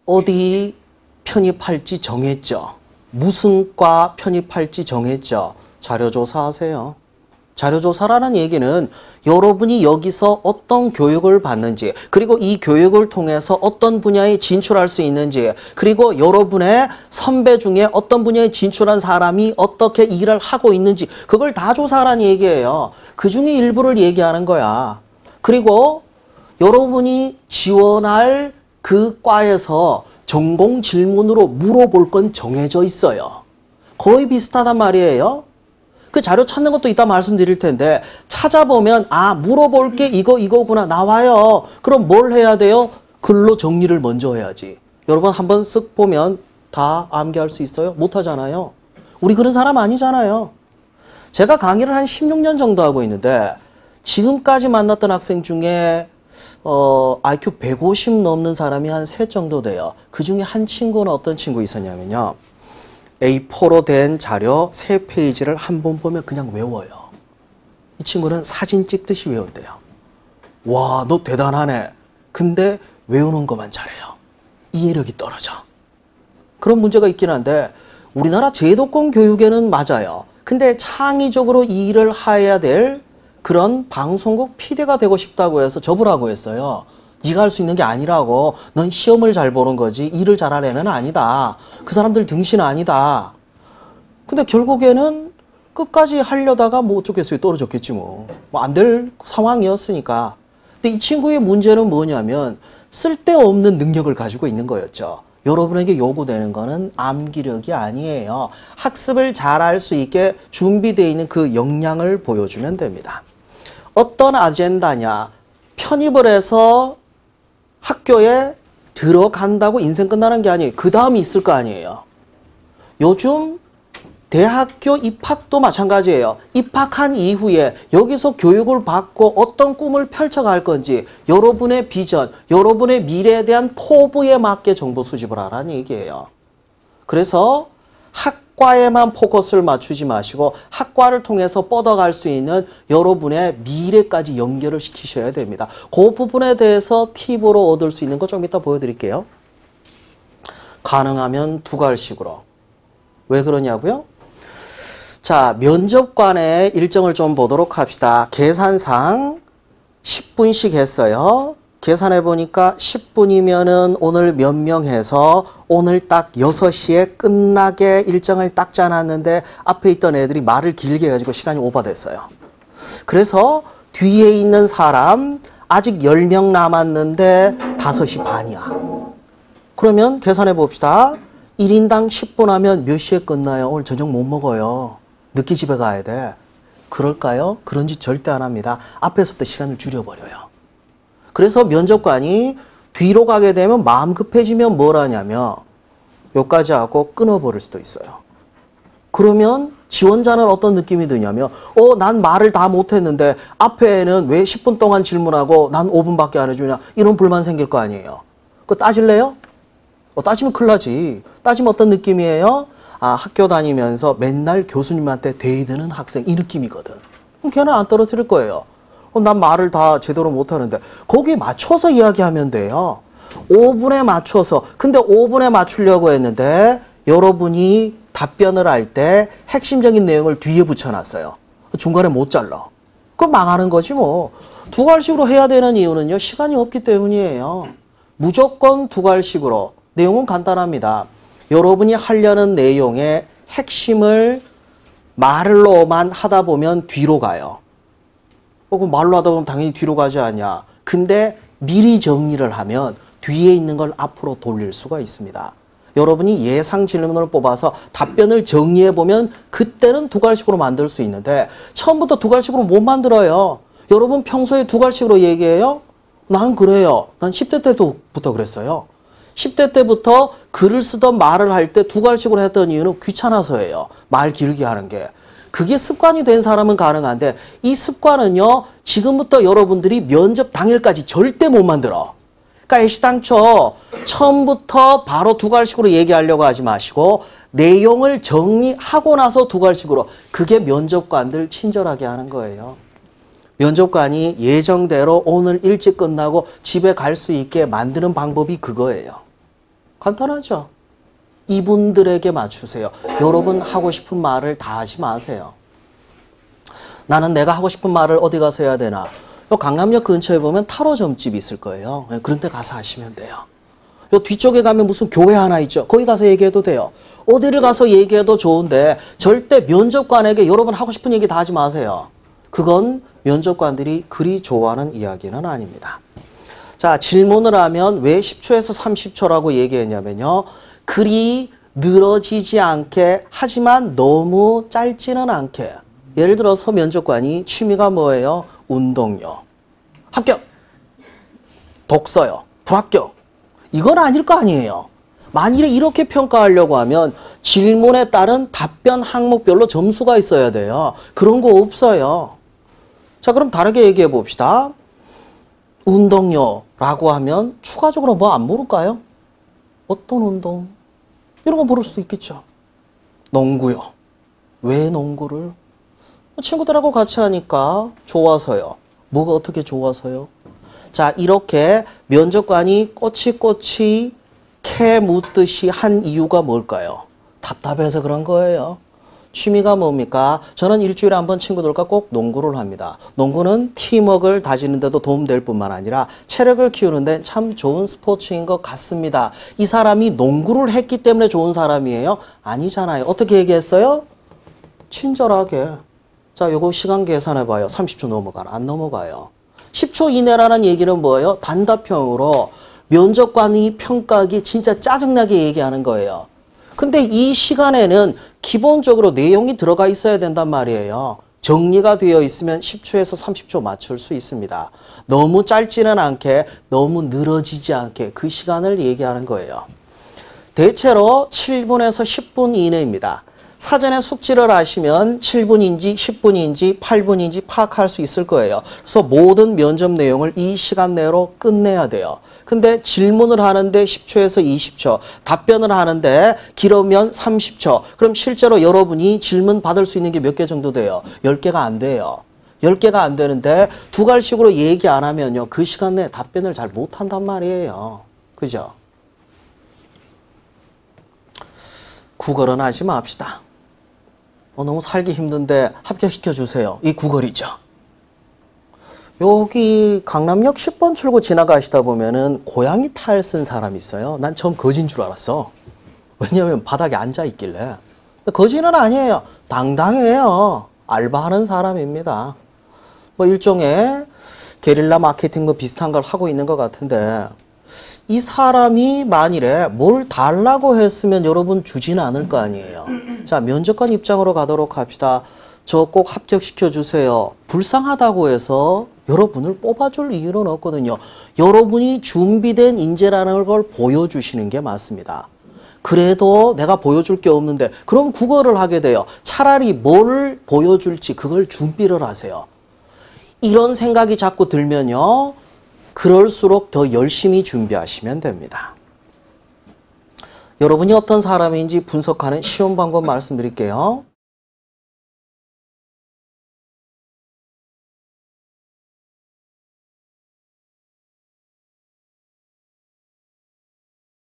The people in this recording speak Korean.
어디 편입할지 정했죠. 무슨 과 편입할지 정했죠. 자료조사하세요. 자료조사라는 얘기는 여러분이 여기서 어떤 교육을 받는지, 그리고 이 교육을 통해서 어떤 분야에 진출할 수 있는지, 그리고 여러분의 선배 중에 어떤 분야에 진출한 사람이 어떻게 일을 하고 있는지, 그걸 다 조사하라는 얘기예요. 그 중에 일부를 얘기하는 거야. 그리고 여러분이 지원할 그 과에서 전공 질문으로 물어볼 건 정해져 있어요. 거의 비슷하단 말이에요. 그 자료 찾는 것도 이따 말씀드릴 텐데, 찾아보면 물어볼 게 이거구나 나와요. 그럼 뭘 해야 돼요? 글로 정리를 먼저 해야지. 여러분 한번 쓱 보면 다 암기할 수 있어요? 못하잖아요. 우리 그런 사람 아니잖아요. 제가 강의를 한 16년 정도 하고 있는데, 지금까지 만났던 학생 중에 IQ 150 넘는 사람이 한 3 정도 돼요. 그 중에 한 친구는 어떤 친구 있었냐면요. A4로 된 자료 3페이지를 한 번 보면 그냥 외워요. 이 친구는 사진 찍듯이 외운대요. 와, 너 대단하네. 근데 외우는 것만 잘해요. 이해력이 떨어져. 그런 문제가 있긴 한데 우리나라 제도권 교육에는 맞아요. 근데 창의적으로 이 일을 해야 될 그런 방송국 PD가 되고 싶다고 해서 접으라고 했어요. 네가 할 수 있는 게 아니라고. 넌 시험을 잘 보는 거지 일을 잘할 애는 아니다. 그 사람들 등신 아니다. 근데 결국에는 끝까지 하려다가 뭐 어쩌겠어요. 떨어졌겠지 뭐. 안 될 상황이었으니까. 근데 이 친구의 문제는 뭐냐면 쓸데없는 능력을 가지고 있는 거였죠. 여러분에게 요구되는 거는 암기력이 아니에요. 학습을 잘할 수 있게 준비되어 있는 그 역량을 보여주면 됩니다. 어떤 아젠다냐. 편입을 해서 학교에 들어간다고 인생 끝나는 게 아니에요. 그 다음이 있을 거 아니에요. 요즘 대학교 입학도 마찬가지예요. 입학한 이후에 여기서 교육을 받고 어떤 꿈을 펼쳐갈 건지 여러분의 비전, 여러분의 미래에 대한 포부에 맞게 정보 수집을 하라는 얘기예요. 그래서 학과에만 포커스를 맞추지 마시고 학과를 통해서 뻗어갈 수 있는 여러분의 미래까지 연결을 시키셔야 됩니다. 그 부분에 대해서 팁으로 얻을 수 있는 거 좀 이따 보여드릴게요. 가능하면 2갈씩으로. 왜 그러냐고요? 자, 면접관의 일정을 좀 보도록 합시다. 계산상 10분씩 했어요. 계산해 보니까 10분이면은 오늘 몇 명 해서 오늘 딱 6시에 끝나게 일정을 딱 짜놨는데 앞에 있던 애들이 말을 길게 해가지고 시간이 오버됐어요. 그래서 뒤에 있는 사람 아직 10명 남았는데 5시 반이야. 그러면 계산해 봅시다. 1인당 10분 하면 몇 시에 끝나요? 오늘 저녁 못 먹어요. 늦게 집에 가야 돼. 그럴까요? 그런 짓 절대 안 합니다. 앞에서부터 시간을 줄여버려요. 그래서 면접관이 뒤로 가게 되면 마음 급해지면 뭘 하냐면 여기까지 하고 끊어버릴 수도 있어요. 그러면 지원자는 어떤 느낌이 드냐면 난 말을 다 못했는데 앞에는 왜 10분 동안 질문하고 난 5분밖에 안 해주냐 이런 불만 생길 거 아니에요. 그거 따질래요? 따지면 큰일 나지. 따지면 어떤 느낌이에요? 학교 다니면서 맨날 교수님한테 대드는 학생 이 느낌이거든. 그럼 걔는 안 떨어뜨릴 거예요. 난 말을 다 제대로 못하는데 거기에 맞춰서 이야기하면 돼요. 5분에 맞춰서. 근데 5분에 맞추려고 했는데 여러분이 답변을 할 때 핵심적인 내용을 뒤에 붙여놨어요. 중간에 못 잘라. 그럼 망하는 거지 뭐. 2갈씩으로 해야 되는 이유는요. 시간이 없기 때문이에요. 무조건 2갈씩으로. 내용은 간단합니다. 여러분이 하려는 내용의 핵심을 말로만 하다 보면 뒤로 가요. 그럼 말로 하다 보면 당연히 뒤로 가지 않냐. 근데 미리 정리를 하면 뒤에 있는 걸 앞으로 돌릴 수가 있습니다. 여러분이 예상 질문을 뽑아서 답변을 정리해보면 그때는 2갈씩으로 만들 수 있는데 처음부터 2갈씩으로 못 만들어요. 여러분 평소에 2갈씩으로 얘기해요? 난 그래요. 난 10대 때부터 그랬어요. 10대 때부터 글을 쓰던 말을 할 때 2갈씩으로 했던 이유는 귀찮아서예요. 말 길게 하는 게. 그게 습관이 된 사람은 가능한데 이 습관은요. 지금부터 여러분들이 면접 당일까지 절대 못 만들어. 그러니까 애시당초 처음부터 바로 2갈씩으로 얘기하려고 하지 마시고 내용을 정리하고 나서 2갈씩으로. 그게 면접관들 친절하게 하는 거예요. 면접관이 예정대로 오늘 일찍 끝나고 집에 갈 수 있게 만드는 방법이 그거예요. 간단하죠? 이분들에게 맞추세요. 여러분 하고 싶은 말을 다 하지 마세요. 나는 내가 하고 싶은 말을 어디 가서 해야 되나? 요 강남역 근처에 보면 타로 점집이 있을 거예요. 그런 데 가서 하시면 돼요. 요 뒤쪽에 가면 무슨 교회 하나 있죠. 거기 가서 얘기해도 돼요. 어디를 가서 얘기해도 좋은데 절대 면접관에게 여러분 하고 싶은 얘기 다 하지 마세요. 그건 면접관들이 그리 좋아하는 이야기는 아닙니다. 자, 질문을 하면 왜 10초에서 30초라고 얘기했냐면요. 그리 늘어지지 않게 하지만 너무 짧지는 않게. 예를 들어서 면접관이 취미가 뭐예요? 운동요. 합격. 독서요. 불합격. 이건 아닐 거 아니에요. 만일에 이렇게 평가하려고 하면 질문에 따른 답변 항목별로 점수가 있어야 돼요. 그런 거 없어요. 자, 그럼 다르게 얘기해 봅시다. 운동요라고 하면 추가적으로 뭐 안 물을까요? 어떤 운동? 이런 거 물을 수도 있겠죠. 농구요. 왜 농구를? 친구들하고 같이 하니까 좋아서요. 뭐가 어떻게 좋아서요? 자, 이렇게 면접관이 꼬치꼬치 캐 묻듯이 한 이유가 뭘까요? 답답해서 그런 거예요. 취미가 뭡니까? 저는 일주일에 한 번 친구들과 꼭 농구를 합니다. 농구는 팀워크를 다지는 데도 도움될 뿐만 아니라 체력을 키우는 데 참 좋은 스포츠인 것 같습니다. 이 사람이 농구를 했기 때문에 좋은 사람이에요? 아니잖아요. 어떻게 얘기했어요? 친절하게. 자, 요거 시간 계산해봐요. 30초 넘어가나? 안 넘어가요. 10초 이내라는 얘기는 뭐예요? 단답형으로 면접관이 평가하기 진짜 짜증나게 얘기하는 거예요. 근데 이 시간에는 기본적으로 내용이 들어가 있어야 된단 말이에요. 정리가 되어 있으면 10초에서 30초 맞출 수 있습니다. 너무 짧지는 않게, 너무 늘어지지 않게 그 시간을 얘기하는 거예요. 대체로 7분에서 10분 이내입니다. 사전에 숙지를 하시면 7분인지 10분인지 8분인지 파악할 수 있을 거예요. 그래서 모든 면접 내용을 이 시간 내로 끝내야 돼요. 근데 질문을 하는데 10초에서 20초, 답변을 하는데 길으면 30초. 그럼 실제로 여러분이 질문 받을 수 있는 게 몇 개 정도 돼요? 10개가 안 돼요. 10개가 안 되는데 두 갈식으로 얘기 안 하면요. 그 시간 내에 답변을 잘 못한단 말이에요. 그죠? 구걸은 하지 맙시다. 너무 살기 힘든데 합격시켜 주세요. 이 구걸이죠. 여기 강남역 10번 출구 지나가시다 보면은 고양이 탈 쓴 사람이 있어요. 난 처음 거진 줄 알았어. 왜냐면 바닥에 앉아 있길래. 근데 거지는 아니에요. 당당해요. 알바하는 사람입니다. 뭐 일종의 게릴라 마케팅 뭐 비슷한 걸 하고 있는 것 같은데 이 사람이 만일에 뭘 달라고 했으면 여러분 주지는 않을 거 아니에요. 자, 면접관 입장으로 가도록 합시다. 저 꼭 합격시켜 주세요. 불쌍하다고 해서 여러분을 뽑아줄 이유는 없거든요. 여러분이 준비된 인재라는 걸 보여주시는 게 맞습니다. 그래도 내가 보여줄 게 없는데 그럼 국어를 하게 돼요. 차라리 뭘 보여줄지 그걸 준비를 하세요. 이런 생각이 자꾸 들면요. 그럴수록 더 열심히 준비하시면 됩니다. 여러분이 어떤 사람인지 분석하는 쉬운 방법 말씀드릴게요.